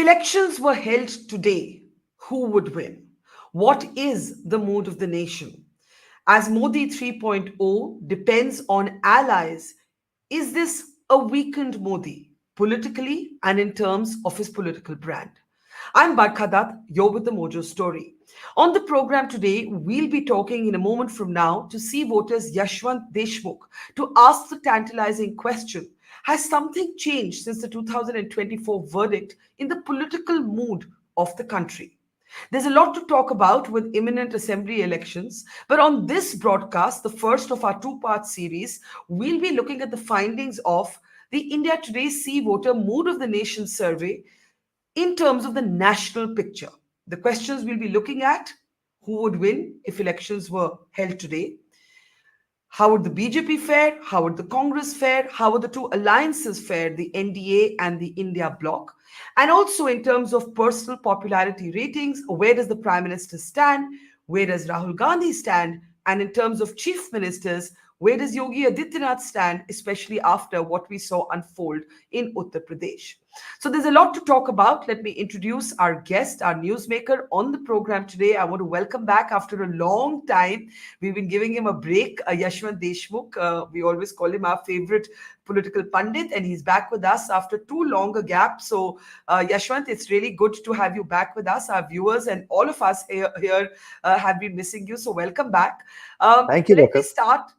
elections were held today, who would win? What is the mood of the nation? As Modi 3.0 depends on allies, is this a weakened Modi politically and in terms of his political brand? I'm Barkha Dutt, you're with the Mojo story. On the program today, we'll be talking in a moment from now to see voters Yashwant Deshmukh to ask the tantalizing question: has something changed since the 2024 verdict in the political mood of the country? There's a lot to talk about with imminent assembly elections, but on this broadcast, the first of our two-part series, we'll be looking at the findings of the India Today See Voter Mood of the Nation survey in terms of the national picture. The questions we'll be looking at: who would win if elections were held today? How would the BJP fare? How would the Congress fare? How would the two alliances fare, the NDA and the India bloc? And also in terms of personal popularity ratings, where does the Prime Minister stand? Where does Rahul Gandhi stand? And in terms of chief ministers, where does Yogi Adityanath stand, especially after what we saw unfold in Uttar Pradesh? So there's a lot to talk about. Let me introduce our guest, our newsmaker on the program today. I want to welcome back after a long time. We've been giving him a break, Yashwant Deshmukh. We always call him our favorite political pundit, and he's back with us after too long a gap. So, Yashwant, it's really good to have you back with us. Our viewers and all of us here have been missing you. So, welcome back. Thank you, Let me Bakar. start.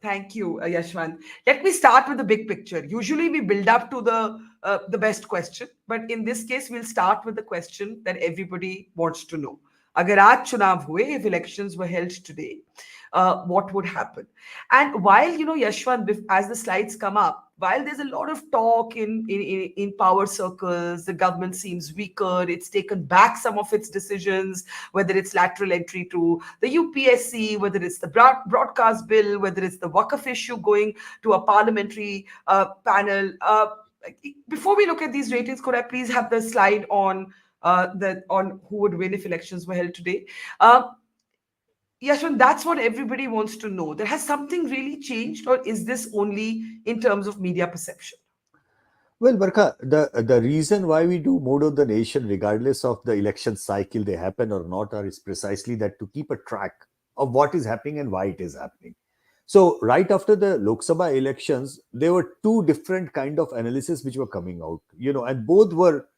Thank you, Yashwant. Let me start with the big picture. Usually, we build up to the best question, but in this case, we'll start with the question that everybody wants to know. अगर आज चुनाव हुए, if elections were held today, what would happen? And while Yashwant, as the slides come up, while there's a lot of talk in power circles, the government seems weaker. It's taken back some of its decisions, whether it's lateral entry to the UPSC, whether it's the broadcast bill, whether it's the Waqf issue going to a parliamentary panel. Before we look at these ratings, could I please have the slide on on who would win if elections were held today? Yashwant, that's what everybody wants to know. That has something really changed, or is this only in terms of media perception? Well, Barkha, the reason why we do Modo the Nation, regardless of the election cycle they happen or not, is precisely that to keep a track of what is happening and why it is happening. So, right after the Lok Sabha elections, there were two different kind of analysis which were coming out, and both were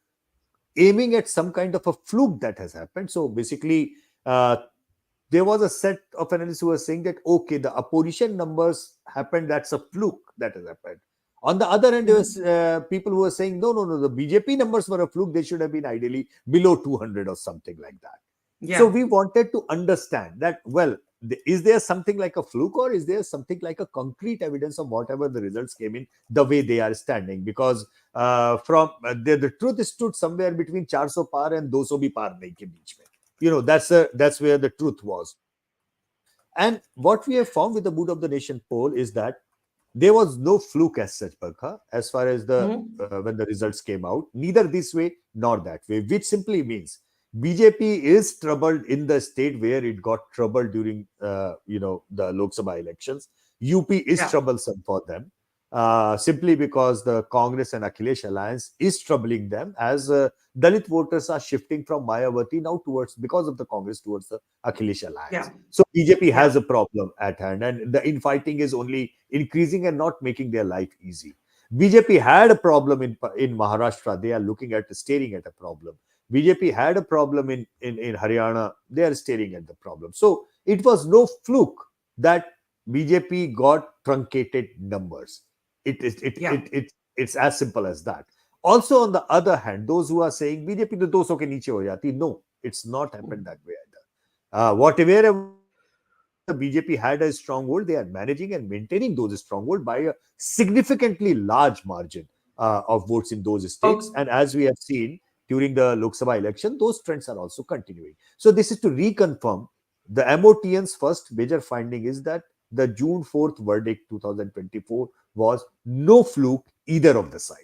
aiming at some kind of a fluke that has happened. So, basically, there was a set of analysts who were saying that, okay, the opposition numbers happened, that's a fluke that has happened. On the other hand, there was people who were saying, no, the BJP numbers were a fluke. They should have been ideally below 200 or something like that. Yeah. So we wanted to understand that, well, is there something like a fluke, or is there something like a concrete evidence of whatever the results came in, the way they are standing? Because the truth stood somewhere between 400 par and 200 bhi par nahi ke beech mein. That's where the truth was. And what we have found with the Mood of the Nation poll is that there was no fluke as such, Barkha, as far as when the results came out, neither this way nor that way, which simply means BJP is troubled in the state where it got troubled during the Lok Sabha elections. UP is troublesome for them. Simply because the Congress and Akhilesh alliance is troubling them, as Dalit voters are shifting from Mayawati now because of the Congress, towards the Akhilesh alliance. Yeah. So BJP has a problem at hand, and the infighting is only increasing and not making their life easy. BJP had a problem in Maharashtra. They are staring at a problem. BJP had a problem in Haryana. They are staring at the problem. So it was no fluke that BJP got truncated numbers. It's as simple as that. Also, on the other hand, those who are saying BJP to 200 ke niche ho jati, no, it's not happened that way either. Whatever the BJP had a stronghold, they are managing and maintaining those stronghold by a significantly large margin of votes in those states. And as we have seen during the Lok Sabha election, those trends are also continuing. So this is to reconfirm the MOTN's first major finding is that the June 4th verdict 2024 was no fluke either of the side.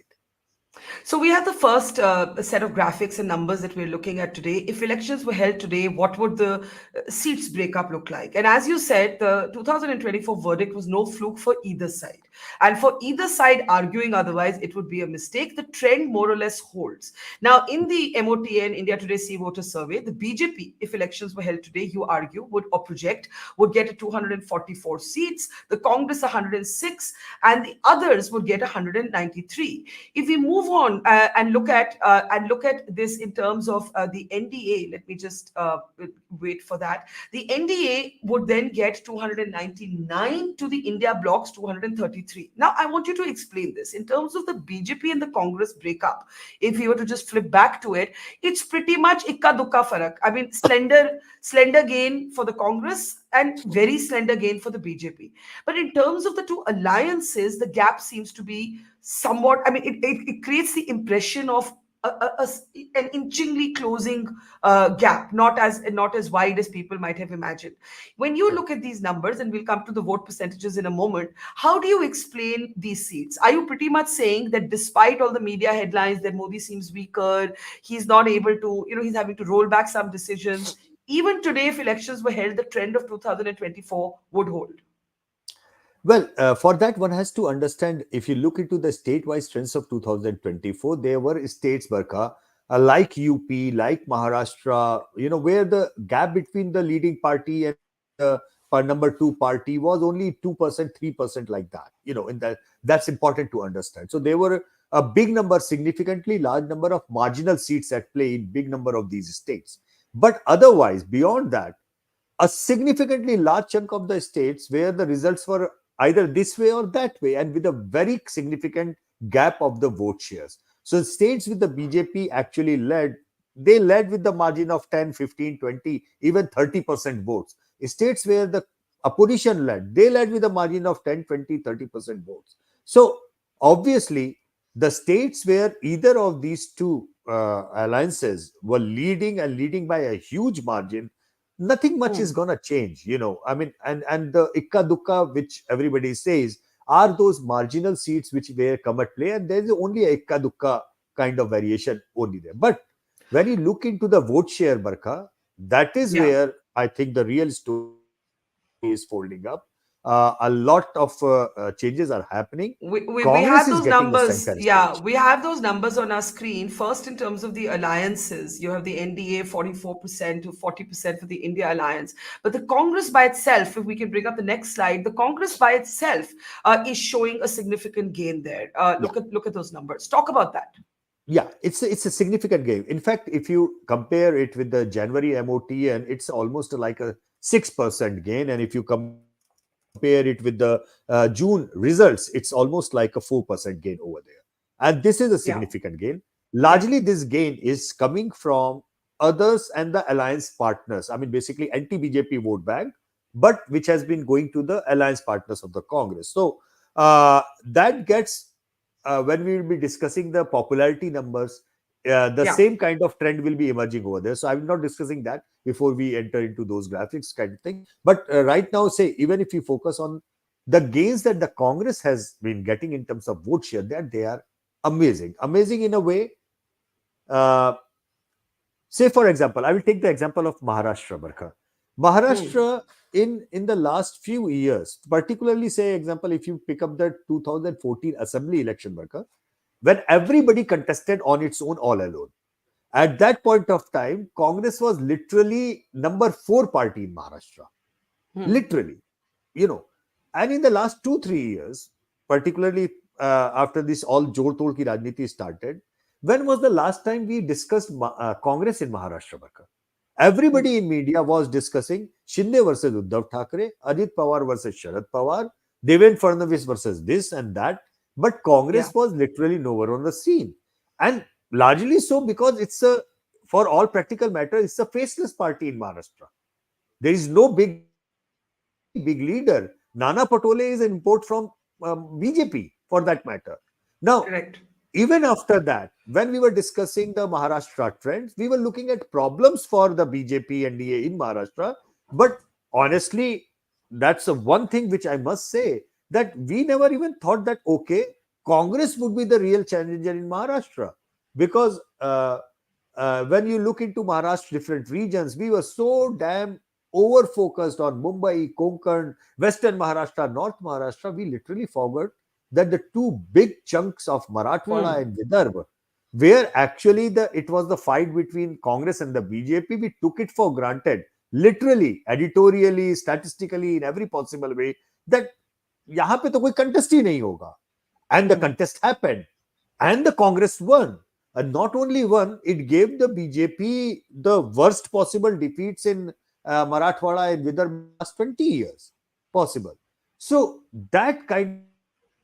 So we have the first set of graphics and numbers that we're looking at today. If elections were held today, what would the seats breakup look like? And as you said, the 2024 verdict was no fluke for either side. And for either side arguing otherwise, it would be a mistake. The trend more or less holds. Now, in the MOTN India Today See Voter Survey, the BJP, if elections were held today, you argue, would or project, would get 244 seats, the Congress 106, and the others would get 193. If we move on and look at this in terms of the NDA, let me just wait for that. The NDA would then get 299 to the India bloc's 233. Now, I want you to explain this in terms of the BJP and the Congress breakup. If we were to just flip back to it, it's pretty much ikka dukka farak. I mean, slender gain for the Congress and very slender gain for the BJP. But in terms of the two alliances, the gap seems to be somewhat, I mean, it creates the impression of an inchingly closing gap, not as wide as people might have imagined. When you look at these numbers, and we'll come to the vote percentages in a moment, how do you explain these seats? Are you pretty much saying that despite all the media headlines that Modi seems weaker, he's not able to, he's having to roll back some decisions, even today, if elections were held, the trend of 2024 would hold? Well, for that, one has to understand if you look into the statewide trends of 2024, there were states, Barkha, like UP, like Maharashtra, where the gap between the leading party and the number two party was only 2%, 3% like that. In that, that's important to understand. So there were a big number, significantly large number of marginal seats at play in big number of these states. But otherwise, beyond that, a significantly large chunk of the states where the results were either this way or that way, and with a very significant gap of the vote shares. So states with the BJP actually led with the margin of 10, 15, 20, even 30% votes. States where the opposition they led with a margin of 10, 20, 30% votes. So obviously, the states where either of these two alliances were leading and leading by a huge margin, nothing much is Hmm. gonna change. I mean, and the ikka dukka which everybody says are those marginal seats which where come at play, and there is only a ikka dukka kind of variation only there. But when you look into the vote share, Barkha, that is Yeah. where I think the real story is folding up. A lot of changes are happening. Congress We is have getting those a center numbers. stage. Yeah, we have those numbers on our screen. First, in terms of the alliances, you have the NDA 44% to 40% for the India alliance. But the Congress by itself, if we can bring up the next slide, the Congress by itself is showing a significant gain there. Yeah. Look at those numbers. Talk about that. Yeah, it's a significant gain. In fact, if you compare it with the January MOTN, it's almost like a 6% gain, and if you compare it with the June results, it's almost like a 4% gain over there. And this is a significant gain. Yeah, Largely, this yeah, gain is coming from others and the alliance partners. I mean, basically anti-BJP vote bank, but which has been going to the alliance partners of the Congress. So that gets when we will be discussing the popularity numbers, the yeah. same kind of trend will be emerging over there. So I'm not discussing that before we enter into those graphics kind of thing. But right now, say, even if you focus on the gains that the Congress has been getting in terms of vote share, that they are amazing. Amazing in a way. Uh, Say, for example, I will take the example of Maharashtra, Barkha. Hmm. Maharashtra, in the last few years, particularly, say, example, if you pick up the 2014 assembly election, Barkha, when everybody contested on its own all alone. At that point of time, Congress was literally number four party in Maharashtra. Hmm. Literally, you know. And in the last 2, 3 years, particularly after this all Jod Tod ki Rajniti started, when was the last time we discussed Congress in Maharashtra, Barkha? Hmm. Everybody in media was discussing Shinde versus Uddhav Thackeray, Ajit Pawar versus Sharad Pawar, Devendra Fadnavis versus this and that. But Yeah. Congress was literally nowhere on the scene. And largely so because for all practical matter, it's a faceless party in Maharashtra. There is no big leader. Nana Patole is an import from BJP for that matter. Now, Correct. even after that, when we were discussing the Maharashtra trends, we were looking at problems for the BJP NDA in Maharashtra. But honestly, that's the one thing which I must say that we never even thought that, okay, Congress would be the real challenger in Maharashtra, because when you look into Maharashtra different regions, we were so damn over focused on Mumbai, Konkan, Western Maharashtra, North Maharashtra, we literally forgot that the two big chunks of Marathwada Hmm. and Vidarbha, where actually it was the fight between Congress and the BJP, we took it for granted, literally, editorially, statistically, in every possible way, that यहाँ पे तो कोई contest ही नहीं होगा. And the Hmm. contest happened, and the Congress won. And not only won, it gave the BJP the worst possible defeats in Marathwada and Vidarbha in the last 20 years possible. So that kind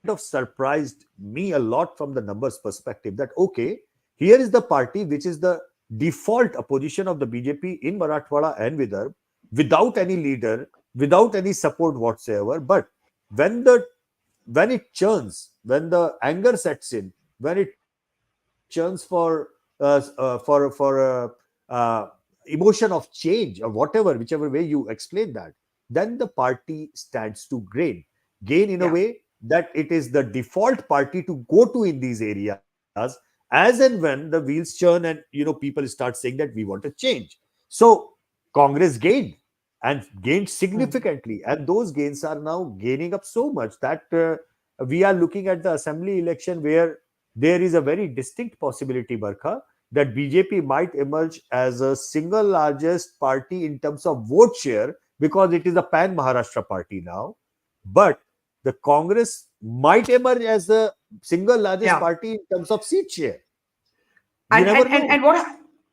of surprised me a lot from the numbers perspective, that okay, here is the party which is the default opposition of the BJP in Marathwada and Vidarbha, without any leader, without any support whatsoever. But when the when it churns, when the anger sets in, when it churns for emotion of change or whatever, whichever way you explain that, then the party stands to gain in a Yeah. way that it is the default party to go to in these areas, as and when the wheels churn and people start saying that we want to change. So Congress gained, and gained Hmm. significantly, and those gains are now gaining up so much that we are looking at the assembly election where there is a very distinct possibility, Barkha, that BJP might emerge as a single largest party in terms of vote share, because it is a pan Maharashtra party now. But the Congress might emerge as the single largest Yeah. party in terms of seat share. You and never and and, know.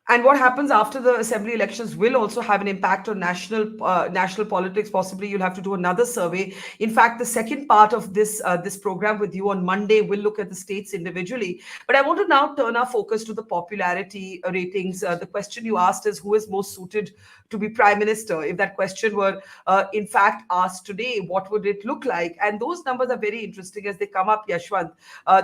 and what happens after the assembly elections will also have an impact on national politics. Possibly you'll have to do another survey. In fact, the second part of this program with you on Monday will look at the states individually, but I want to now turn our focus to the popularity ratings. The question you asked is, who is most suited to be prime minister? If that question were in fact asked today, what would it look like? And those numbers are very interesting as they come up, Yashwant.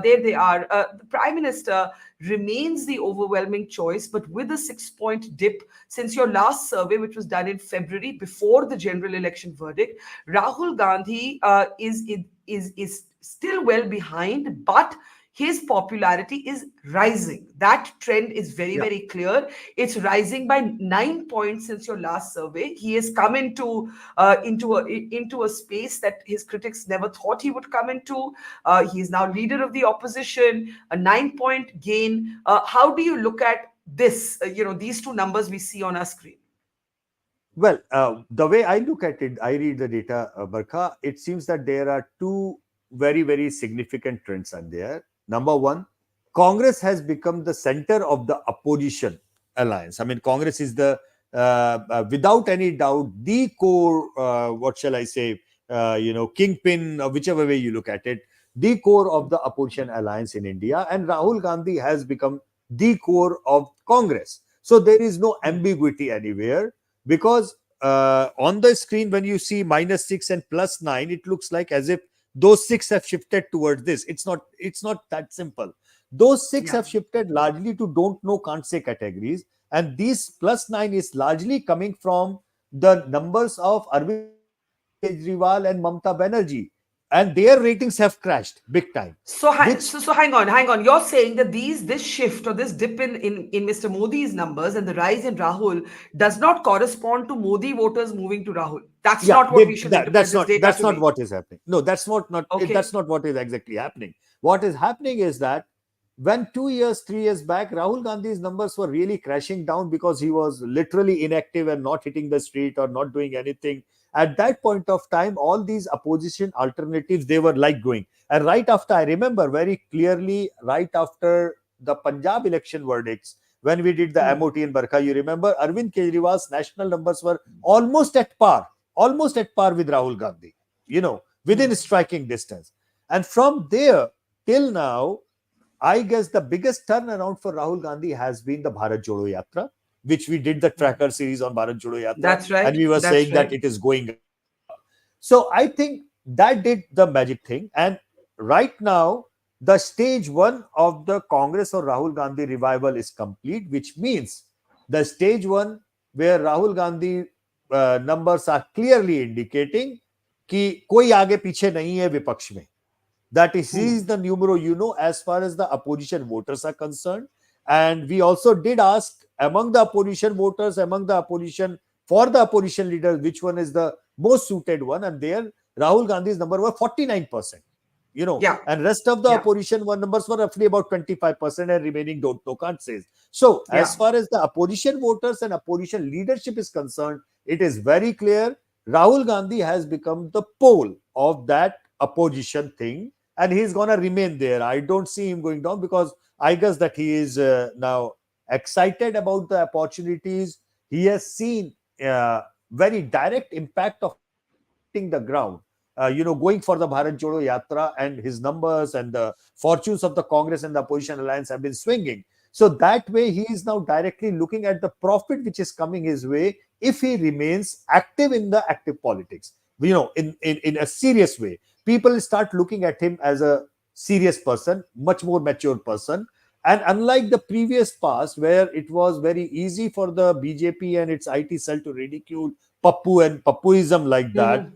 There they are. The prime minister remains the overwhelming choice, but with a 6 point dip since your last survey, which was done in February before the general election verdict. Rahul Gandhi is still well behind, but his popularity is rising. That trend is very, Yeah. very clear. It's rising by 9 points since your last survey. He has come into a space that his critics never thought he would come into. He is now leader of the opposition, a 9 point gain. How do you look at this? These two numbers we see on our screen. Well, the way I look at it, I read the data, Barkha, it seems that there are two very, very significant trends are there. Number one, Congress has become the center of the opposition alliance. I mean, Congress is without any doubt, the core, what shall I say, kingpin, whichever way you look at it, the core of the opposition alliance in India. And Rahul Gandhi has become the core of Congress. So there is no Hmm. ambiguity anywhere, because on the screen when you see -6 and +9, it looks like as if those six have shifted towards this. It's not that simple. Those six Yeah. have shifted largely to don't know, can't say categories, and these +9 is largely coming from the numbers of Arvind Kejriwal and Mamta Banerjee, and their ratings have crashed big time, So, which hang on. You're saying that this shift or this dip in Mr. Modi's numbers and the rise in Rahul does not correspond to Modi voters moving to Rahul. That's yeah, not what we should interpret that's this not data to be. what is happening. No, that's Okay. not what is exactly happening. What is happening is that when 2 years 3 years back, Rahul Gandhi's numbers were really crashing down because he was literally inactive and not hitting the street or not doing anything. At that point of time, all these opposition alternatives, they were like going. And right after, I remember very clearly, right after the Punjab election verdicts, when we did the Hmm. MOT in Barkha, you remember Arvind Kejriwal's national numbers were almost at par with Rahul Gandhi, within Hmm. striking distance. And from there till now, I guess the biggest turnaround for Rahul Gandhi has been the Bharat Jodo Yatra, which we did the Hmm. tracker series on Bharat Jodo Yatra, That's and right. we were That's saying that right. it is going up. So I think that did the magic thing. And right now, the stage one of the Congress or Rahul Gandhi revival is complete, which means the stage one where Rahul Gandhi numbers are clearly indicating कि कोई आगे पीछे नहीं है विपक्ष में. That is, he is Hmm. the numero uno as far as the opposition voters are concerned. And we also did ask among the opposition voters, among the opposition, for the opposition leaders, which one is the most suited one. And there, Rahul Gandhi's number was 49%. Yeah. And rest of the Yeah. opposition one numbers were roughly about 25%, and remaining don't know, can't say. So, as Yeah. far as the opposition voters and opposition leadership is concerned, it is very clear Rahul Gandhi has become the pole of that opposition thing, and he's gonna remain there. I don't see him going down, because I guess that he is now excited about the opportunities. He has seen very direct impact of hitting the ground. Going for the Bharat Jodo Yatra, and his numbers and the fortunes of the Congress and the opposition alliance have been swinging. So that way, he is now directly looking at the profit which is coming his way if he remains active in the active politics. In a serious way, people start looking at him as a serious person, much more mature person. And unlike the previous past, where it was very easy for the BJP and its IT cell to ridicule Pappu and Pappuism like that, Hmm.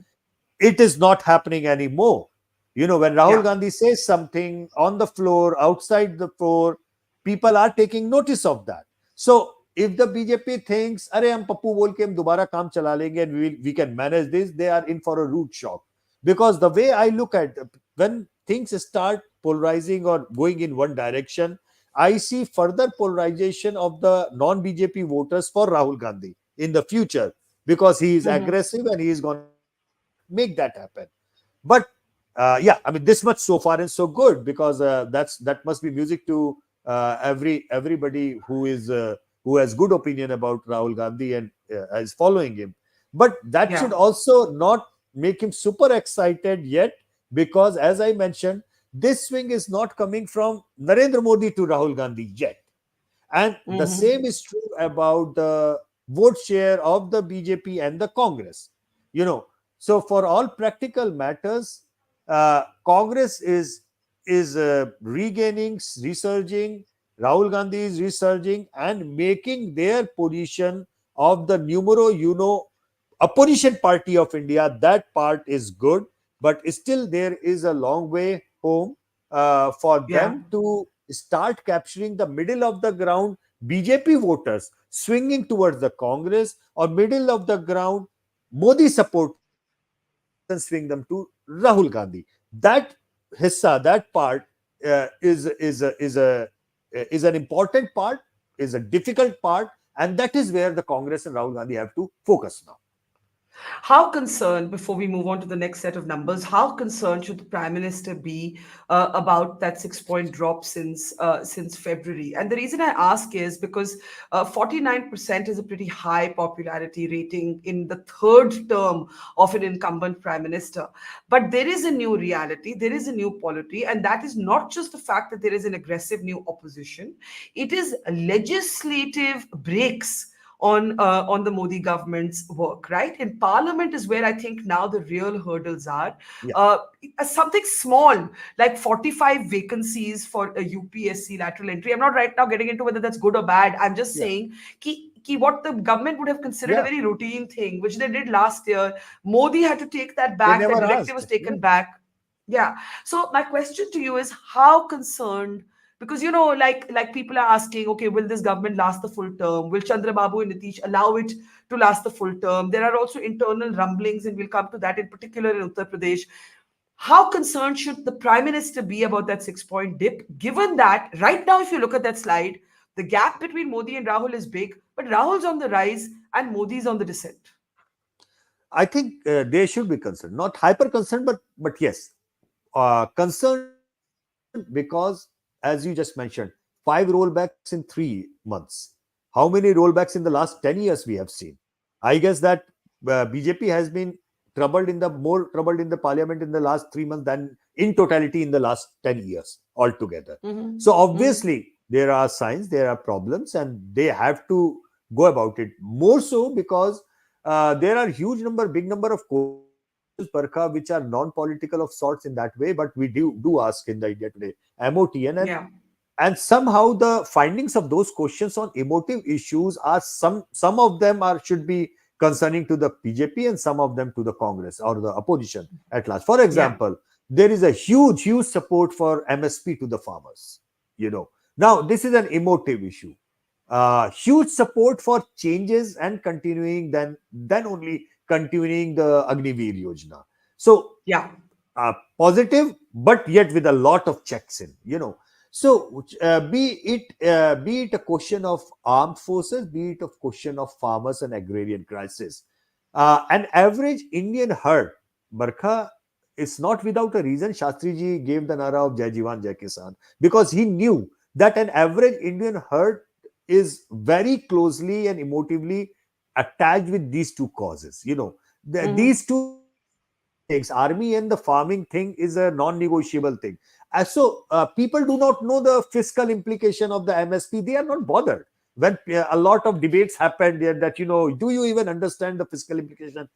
it is not happening anymore. When Rahul Yeah. Gandhi says something on the floor, outside the floor, people are taking notice of that. So if the BJP thinks, "Arey, hum Pappu bol ke hum dobara kaam chala lenge and we can manage this," they are in for a rude shock. Because the way I look at, when things start polarizing or going in one direction, I see further polarization of the non-BJP voters for Rahul Gandhi in the future, because he is Hmm. aggressive and he is going to make that happen. But yeah, I mean, this much so far and so good, because that must be music to everybody who has good opinion about Rahul Gandhi and is following him. But that Yeah. should also not make him super excited yet, because as I mentioned, this swing is not coming from Narendra Modi to Rahul Gandhi yet. And the Hmm. same is true about the vote share of the BJP and the Congress. You know, so for all practical matters, Congress is regaining, resurging. Rahul Gandhi is resurging and making their position of the numero uno opposition party of India. That part is good, but still there is a long way home for Yeah. them to start capturing the middle of the ground BJP voters swinging towards the Congress, or middle of the ground Modi supporters rather than swing them to Rahul Gandhi. That hissa, that part is an important part, is a difficult part, and that is where the Congress and Rahul Gandhi have to focus now. How concerned, before we move on to the next set of numbers, how concerned should the Prime Minister be about that 6 point drop since February? And the reason I ask is because 49% is a pretty high popularity rating in the third term of an incumbent Prime Minister. But there is a new reality, there is a new polity, and that is not just the fact that there is an aggressive new opposition, it is legislative breaks on the Modi government's work, right? In Parliament is where I think now the real hurdles are. Yeah, Uh, Something small like 45 vacancies for a UPSC lateral entry. I'm not right now getting into whether that's good or bad. I'm just yeah, saying what the government would have considered a yeah. very routine thing, which they did last year. Modi had to take that They back. That never directive asked. was Yeah. taken back. Yeah. So my question to you is how concerned, because like people are asking, okay, will this government last the full term? Will Chandrababu and Nitish allow it to last the full term? There are also internal rumblings, and we'll come to that in particular in Uttar Pradesh. How concerned should the Prime Minister be about that 6 point dip, given that right now, if you look at that slide, the gap between Modi and Rahul is big, but Rahul's on the rise and Modi's on the descent? I think they should be concerned, not hyper concerned, but yes, concerned, because as you just mentioned, 5 rollbacks in 3 months. How many rollbacks in the last 10 years we have seen? I guess that BJP has been more troubled in the parliament in the last 3 months than in totality in the last 10 years altogether. So obviously there are signs, there are problems, and they have to go about it more so, because there are big number of issues, Barkha, which are non-political of sorts in that way, but we do ask in the India Today MOTN, Yeah. and somehow the findings of those questions on emotive issues are some of them are should be concerning to the BJP, and some of them to the Congress or the opposition at large. For Yeah. example, there is a huge support for MSP to the farmers. Now this is an emotive issue. Huge support for changes and continuing, then only continuing the Agniveer Yojana. So Yeah. positive, but yet with a lot of checks in. So be it a question of armed forces, be it a question of farmers and agrarian crisis. An average Indian herd, Barkha, is not without a reason. Shastri ji gave the nara of Jai Jawan Jai Kisan, because he knew that an average Indian herd is very closely and emotively attached with these two causes. These two things, army and the farming thing, is a non-negotiable thing. So people do not know the fiscal implication of the MSP. They are not bothered when a lot of debates happened there, that do you even understand the fiscal implication?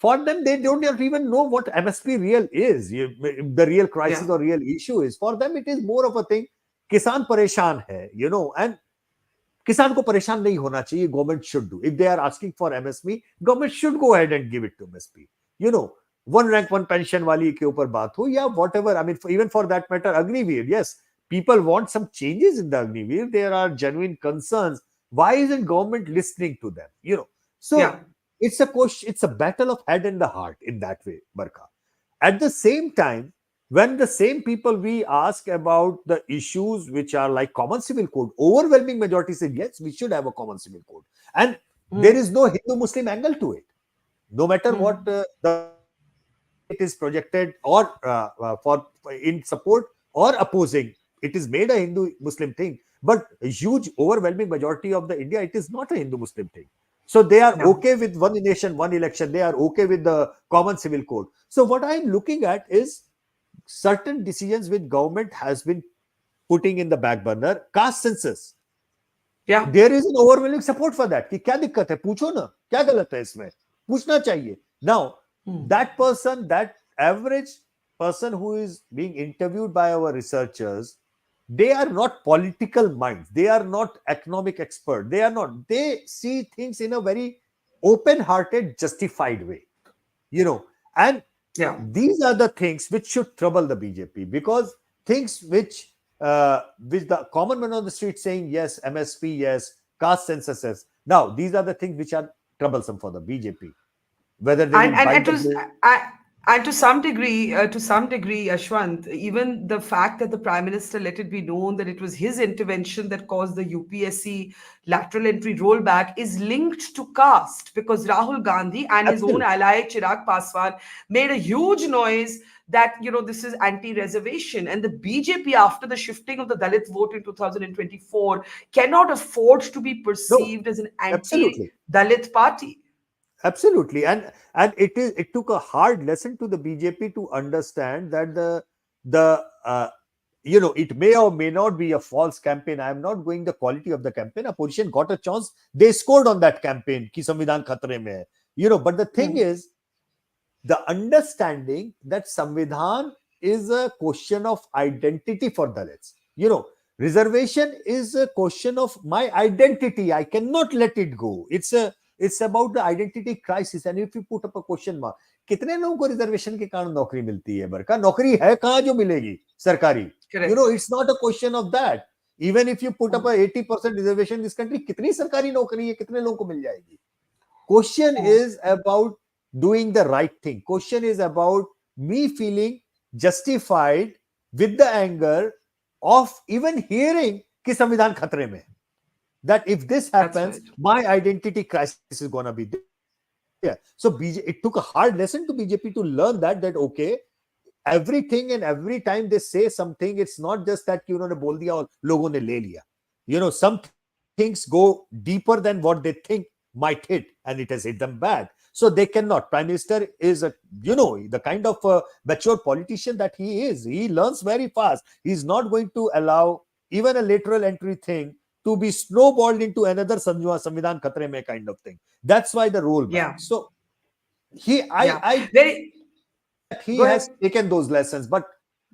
For them, they don't even know what MSP real is, the real Yeah. crisis or real issue is. For them, it is more of a thing. Kisan pareshan hai, and किसान को परेशान नहीं होना चाहिए. Government should do. If they are asking for MSP, government should go ahead and give it to MSP. You know, one rank one pension वाली के ऊपर बात हो, या whatever. I mean, even for that matter, Agniveer. Yes, people want some changes in the Agniveer. There are genuine concerns. Why isn't government listening to them? So Yeah. it's a question. It's a battle of head and the heart in that way, Barkha. At the same time, when the same people we ask about the issues which are like common civil code, overwhelming majority say yes, we should have a common civil code, and there Mm, is no Hindu Muslim angle to it. No matter what mm. the way it is projected, or for in support or opposing, it is made a Hindu Muslim thing. But a huge overwhelming majority of the India, it is not a Hindu Muslim thing. So they are Yeah. okay with one nation, one election. They are okay with the common civil code. So what I am looking at is certain decisions which government has been putting in the back burner. Caste census, Yeah. there is an overwhelming support for that. कि क्या दिक्कत है, पूछो ना, क्या गलत है इसमें, पूछना चाहिए. Now Mm. that person, that average person who is being interviewed by our researchers, they are not political minds, they are not economic expert, they see things in a very open hearted, justified way. And Yeah. these are the things which should trouble the BJP, because things which the common man on the street saying yes, MSP yes, caste census yes. Now these are the things which are troublesome for the BJP. Whether they and will and bite and the to bullet. and to some degree, Ashwant, even the fact that the prime minister let it be known that it was his intervention that caused the UPSC lateral entry rollback is linked to caste, because Rahul Gandhi and his own Absolutely, ally Chirag Paswan made a huge noise that this is anti-reservation, and the BJP, after the shifting of the Dalit vote in 2024, cannot afford to be no, perceived as an absolutely. anti-Dalit party. Absolutely, and it took a hard lesson to the BJP to understand that the it may or may not be a false campaign. I am not going the quality of the campaign. Opposition got a chance. They scored on that campaign. कि संविधान खतरे में है. But the thing Hmm. is, the understanding that Samvidhan is a question of identity for Dalits. Reservation is a question of my identity. I cannot let it go. It's about the identity crisis. And if you put up a question mark, कितने लोगों को reservation के कारण नौकरी मिलती है? बरका नौकरी है कहाँ जो मिलेगी सरकारी? Correct. It's not a question of that. Even if you put up Hmm. a 80% reservation in this country, कितनी सरकारी नौकरी है, कितने लोगों को मिल जाएगी? Question Hmm. is about doing the right thing. Question is about me feeling justified with the anger of even hearing कि संविधान खतरे में है. That if this That's happens, right. my identity crisis is going to be there. So it took a hard lesson to BJP to learn that okay, everything and every time they say something, it's not just that कि उन्होंने बोल दिया और लोगों ने ले लिया. Some things go deeper than what they think might hit, and it has hit them bad. So they cannot. Prime Minister is the kind of mature politician that he is. He learns very fast. He's not going to allow even a lateral entry thing to be snowballed into another Samvidhan Khatre mein kind of thing. That's why the rollback. Yeah. So I Very. that he Go has ahead. taken those lessons, but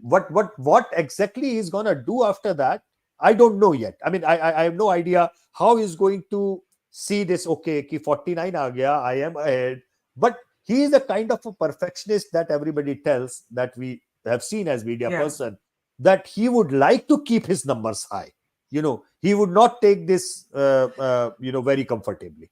what exactly he's gonna do after that, I don't know yet. I mean, I have no idea how he's going to see this. Okay, ki 49 aa gaya, I am ahead, but he is a kind of a perfectionist that everybody tells that we have seen as media Yeah. person, that he would like to keep his numbers high. He would not take this, very comfortably.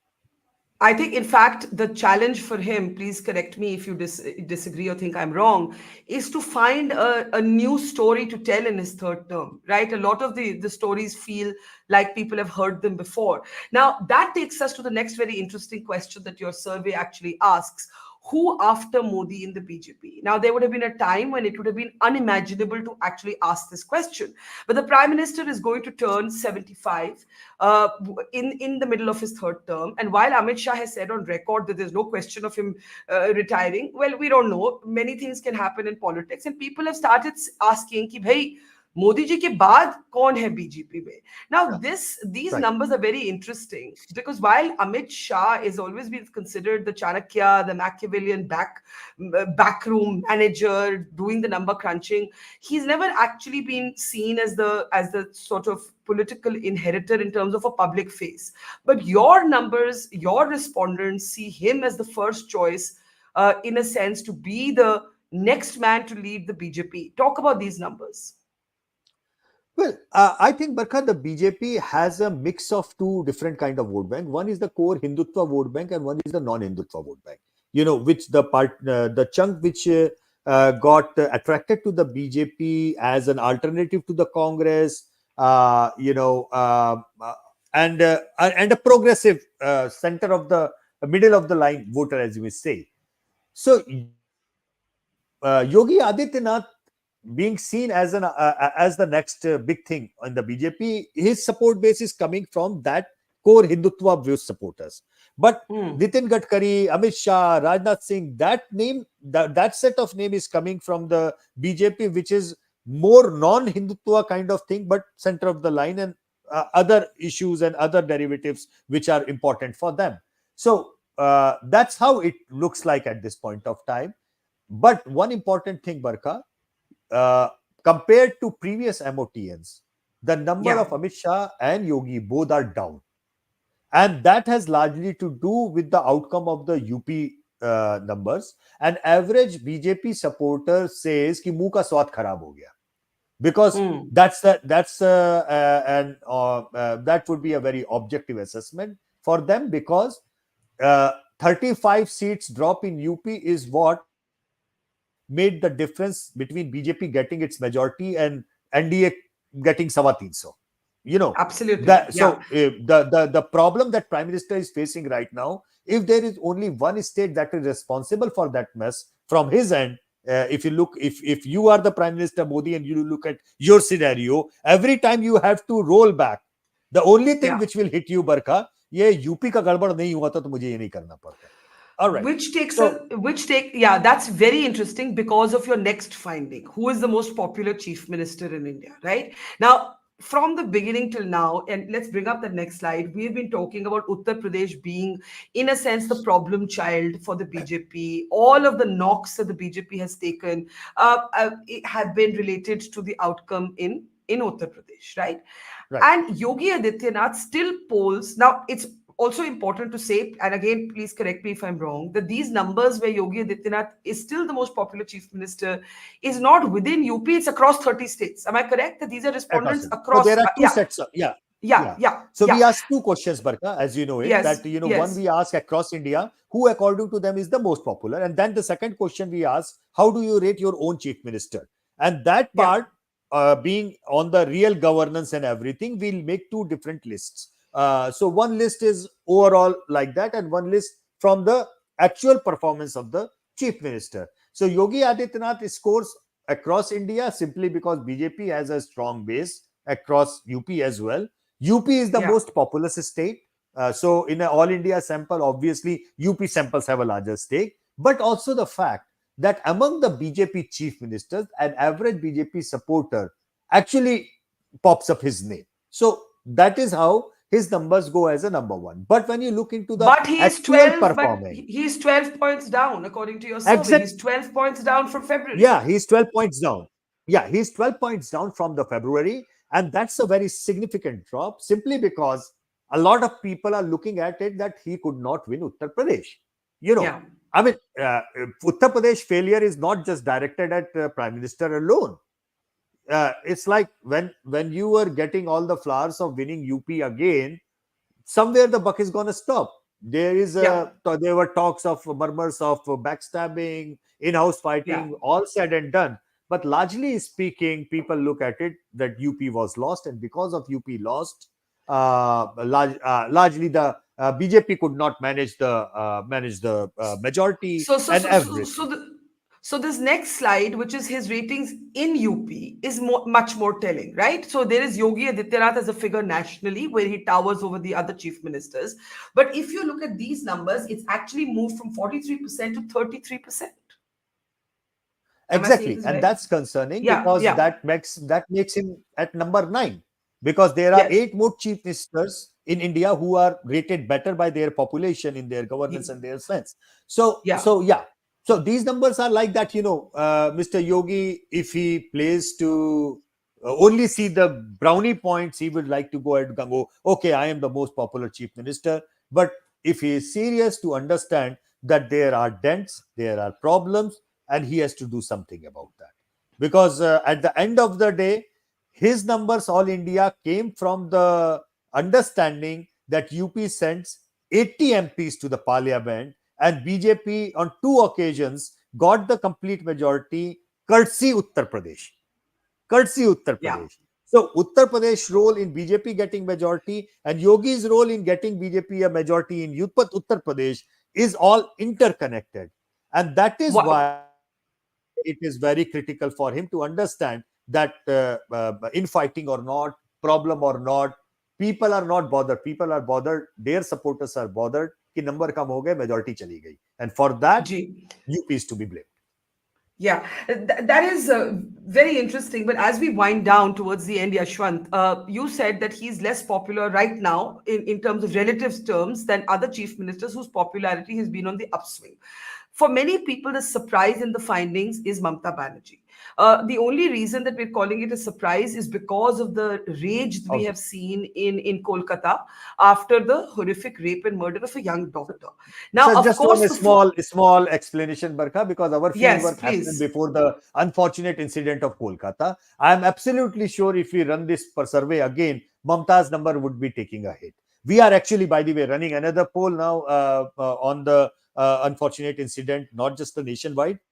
I think, in fact, the challenge for him, please correct me if you disagree or think I'm wrong, is to find a new story to tell in his third term, right? A lot of the stories feel like people have heard them before. Now, that takes us to the next very interesting question that your survey actually asks. Who after Modi in the BJP? Now, there would have been a time when it would have been unimaginable to actually ask this question. But the Prime Minister is going to turn 75 in the middle of his third term. And while Amit Shah has said on record that there's no question of him retiring, well, we don't know. Many things can happen in politics. And people have started asking, ki, bhai, Modi ji के बाद कौन है BJP में? Now, Yeah, these right. numbers are very interesting because while Amit Shah is always been considered the Chanakya, the Machiavellian backroom manager doing the number crunching, he's never actually been seen as the sort of political inheritor in terms of a public face. But your numbers, your respondents see him as the first choice, in a sense, to be the next man to lead the BJP. Talk about these numbers. Well, I think, Barkha, the BJP has a mix of two different kind of vote bank. One is the core Hindutva vote bank, and one is the non-Hindutva vote bank. Which the chunk which got attracted to the BJP as an alternative to the Congress, and a progressive center of the middle of the line voter, as you may say. So, Yogi Adityanath being seen as the next big thing in the BJP, his support base is coming from that core Hindutva view supporters. But Hmm. Nitin Gadkari, Amit Shah, Rajnath Singh, that set of name is coming from the BJP, which is more non-Hindutva kind of thing, but center of the line, and other issues and other derivatives which are important for them. So that's how it looks like at this point of time. But one important thing, Barkha, uh, compared to previous MOTNs, the number Yeah. of Amit Shah and Yogi both are down. And that has largely to do with the outcome of the UP numbers. An average BJP supporter says कि मुंह का स्वाद खराब हो गया, because Hmm. that would be a very objective assessment for them, because uh, 35 seats drop in UP is what made the difference between BJP getting its majority and NDA getting 350. That Absolutely. so Yeah. the problem that Prime Minister is facing right now, if there is only one state that is responsible for that mess from his end, if you are the Prime Minister Modi and you look at your scenario, every time you have to roll back, the only thing Yeah. which will hit you, Barkha, ये UP का गड़बड़ नहीं हुआ था तो मुझे ये नहीं करना पड़ता. All right. So Yeah, that's very interesting because of your next finding. Who is the most popular chief minister in India, right? Now, from the beginning till now, and let's bring up the next slide, we've been talking about Uttar Pradesh being, in a sense, the problem child for the BJP. All of the knocks that the BJP has taken have been related to the outcome in Uttar Pradesh, right? right. And Yogi Adityanath still polls. Now, it's also important to say, and again, please correct me if I'm wrong, that these numbers where Yogi Adityanath is still the most popular chief minister is not within UP, it's across 30 states. Am I correct that these are respondents Across. So across? there are two Yeah, sets of, yeah, yeah, yeah. yeah, So we yeah. asked two questions, Barka, as you know it, Yes, that, one yes, we ask across India, who according to them is the most popular. And then the second question we ask, how do you rate your own chief minister? And that yeah, part, being on the real governance and everything, we'll make two different lists. So one list is overall like that, and one list from the actual performance of the chief minister. So Yogi Adityanath scores across India simply because BJP has a strong base across UP as well. UP is the yeah, most populous state. So in an all India sample, obviously UP samples have a larger stake, but also the fact that among the BJP chief ministers, an average BJP supporter actually pops up his name. So that is how his numbers go as a number one. But when you look into the but he is actual 12, but performing, he's 12 points down according to your survey. exact He's 12 points down from February. Yeah, he's 12 points down. Yeah, he's 12 points down from the February. And that's a very significant drop simply because a lot of people are looking at it that he could not win Uttar Pradesh. You know, Yeah, I mean, Uttar Pradesh failure is not just directed at Prime Minister alone. It's like when you were getting all the flowers of winning UP again, somewhere the buck is going to stop. Yeah, There were talks of murmurs of backstabbing, in-house yeah. fighting, all said and done. But largely speaking, people look at it that UP was lost, and because of UP lost, largely the BJP could not manage the majority So, so, and so, so, so, everything. the, so this next slide, which is his ratings in UP, is much more telling, right? So there is Yogi Adityanath as a figure nationally, where he towers over the other chief ministers. But if you look at these numbers, it's actually moved from 43% to 33%. Am I saying Exactly, this and right? that's concerning Yeah, because yeah, that makes him at number 9, because there are yes, 8 more chief ministers in India who are rated better by their population in their governance y- and their sense. So yeah, so yeah, so these numbers are like that. Mr. Yogi, if he plays to only see the brownie points, he would like to go ahead and go, okay, I am the most popular chief minister. But if he is serious to understand that there are dents, there are problems, and he has to do something about that, because at the end of the day, his numbers all India came from the understanding that UP sends 80 MPs to the parliament, and BJP on 2 occasions got the complete majority, courtesy Uttar Pradesh, yeah. so Uttar Pradesh role in BJP getting majority and Yogi's role in getting BJP a majority in Uttar Pradesh is all interconnected. And that is What? why it is very critical for him to understand that infighting or not, problem or not, people are not bothered. People are bothered. Their supporters are bothered. कि number कम हो गए, majority चली गई. And for that, G. UP is to be blamed. Yeah, that is very interesting. But as we wind down towards the end, Yashwant, you said that he's less popular right now in terms of relative terms than other chief ministers whose popularity has been on the upswing. For many people, the surprise in the findings is Mamta Banerjee. The only reason that we're calling it a surprise is because of the rage that we have Obviously. seen in Kolkata after the horrific rape and murder of a young daughter. Now, So of just one course, small explanation, Barkha, because our field yes, work happened please. before the unfortunate incident of Kolkata. I am absolutely sure if we run this per survey again, Mamta's number would be taking a hit. We are actually, by the way, running another poll now on the unfortunate incident, not just the nationwide on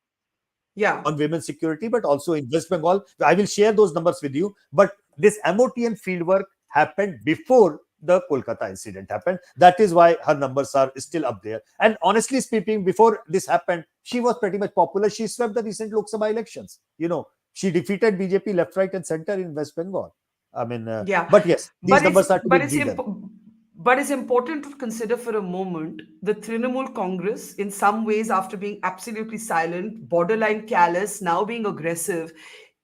Yeah. women's security, but also in West Bengal. I will share those numbers with you. But this MOTN fieldwork happened before the Kolkata incident happened. That is why her numbers are still up there. And honestly speaking, before this happened, she was pretty much popular. She swept the recent Lok Sabha elections. She defeated BJP left, right, and center in West Bengal. I mean, Yeah, but yes, these but it's numbers are to be but it's redone. but it's important to consider for a moment the Trinamool Congress, in some ways, after being absolutely silent, borderline callous, now being aggressive.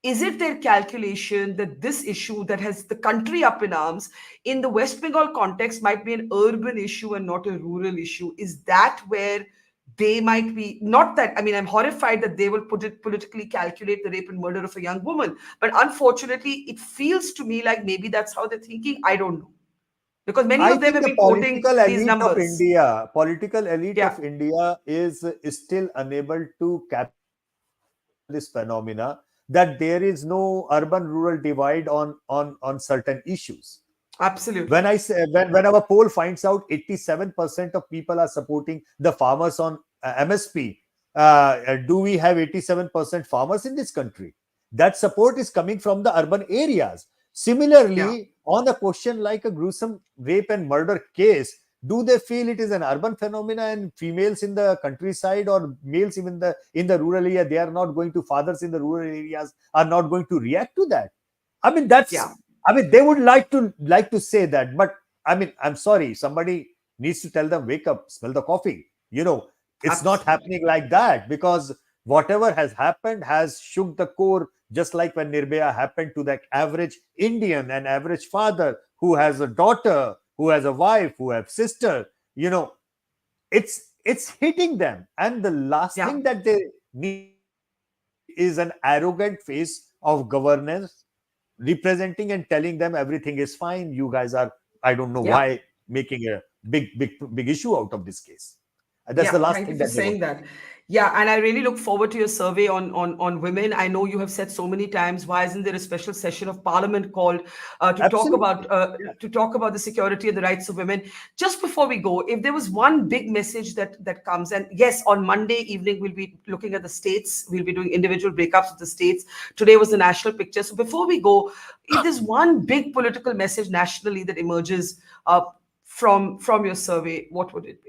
Is it their calculation that this issue that has the country up in arms in the West Bengal context might be an urban issue and not a rural issue? Is that where they might be? Not that, I mean, I'm horrified that they will put it politically calculate the rape and murder of a young woman, but unfortunately it feels to me like maybe that's how they're thinking. I don't know, because many I of them think have the been quoting these numbers. political elite Yeah, of India is still unable to capture this phenomena that there is no urban-rural divide on certain issues. When I absolutely. say when our poll finds out 87% of people are supporting the farmers on MSP, do we have 87% farmers in this country? That support is coming from the urban areas. Yeah, Similarly, on a question like a gruesome rape and murder case, do they feel it is an urban phenomena and females in the countryside or males even in the rural area, they are not going to, fathers in the rural areas are not going to react to that? I mean, yeah, they would like to say that, but I mean, I'm sorry, somebody needs to tell them, wake up, smell the coffee. It's not absolutely. happening like that, because whatever has happened has shook the core, just like when Nirbhaya happened to that average Indian, an average father who has a daughter, who has a wife, who has sister. You know, it's hitting them, and the last Yeah, thing that they need is an arrogant face of governance representing and telling them everything is fine. You guys are, I don't know yeah. why, making a big issue out of this case. And that's the Yeah, last thank you thing for that they want saying to do. that. Yeah, and I really look forward to your survey on women. I know you have said so many times, why isn't there a special session of Parliament called Absolutely. Yeah. to talk about the security and the rights of women? Just before we go, if there was one big message that comes, and yes, on Monday evening we'll be looking at the states, we'll be doing individual breakups of the states. Today was the national picture. So before we go, if there's one big political message nationally that emerges from your survey, what would it be?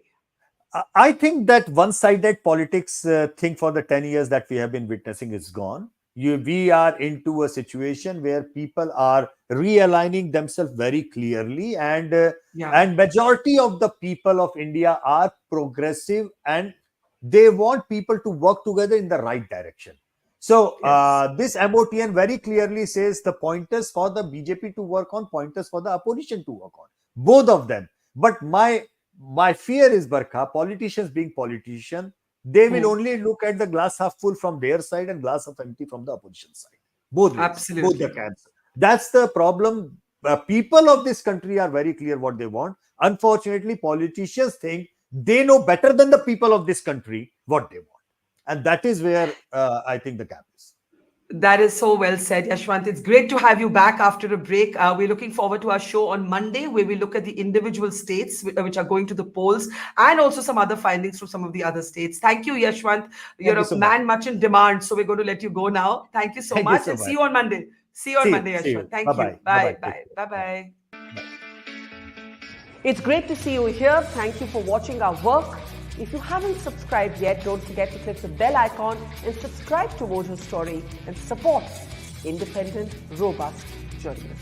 I think that one-sided politics thing for the 10 years that we have been witnessing is gone. We are into a situation where people are realigning themselves very clearly, Yeah. and majority of the people of India are progressive, and they want people to work together in the right direction. So Yes. this MOTN very clearly says the pointers for the BJP to work on, pointers for the opposition to work on, both of them. But my fear is, Barkha, politicians being politicians, they will Hmm. only look at the glass half full from their side and glass half empty from the opposition side. Both ways, both the Absolutely. camps. That's the problem. People of this country are very clear what they want. Unfortunately, politicians think they know better than the people of this country what they want. And that is where I think the gap is. That is so well said, Yashwant. It's great to have you back after a break. We're looking forward to our show on Monday, where we look at the individual states which are going to the polls and also some other findings from some of the other states. Thank you, Yashwant. Thank You're you a so much. man much in demand, so we're going to let you go now. Thank you so Thank you much so and see much. you on Monday. See you on See you. Monday, See you. Yashwant. Bye Thank you. bye. Bye Bye, bye. Take bye, care. bye, Bye. bye. Bye. It's great to see you here. Thank you for watching our work. If you haven't subscribed yet, don't forget to click the bell icon and subscribe to Mojo Story and support independent, robust journalism.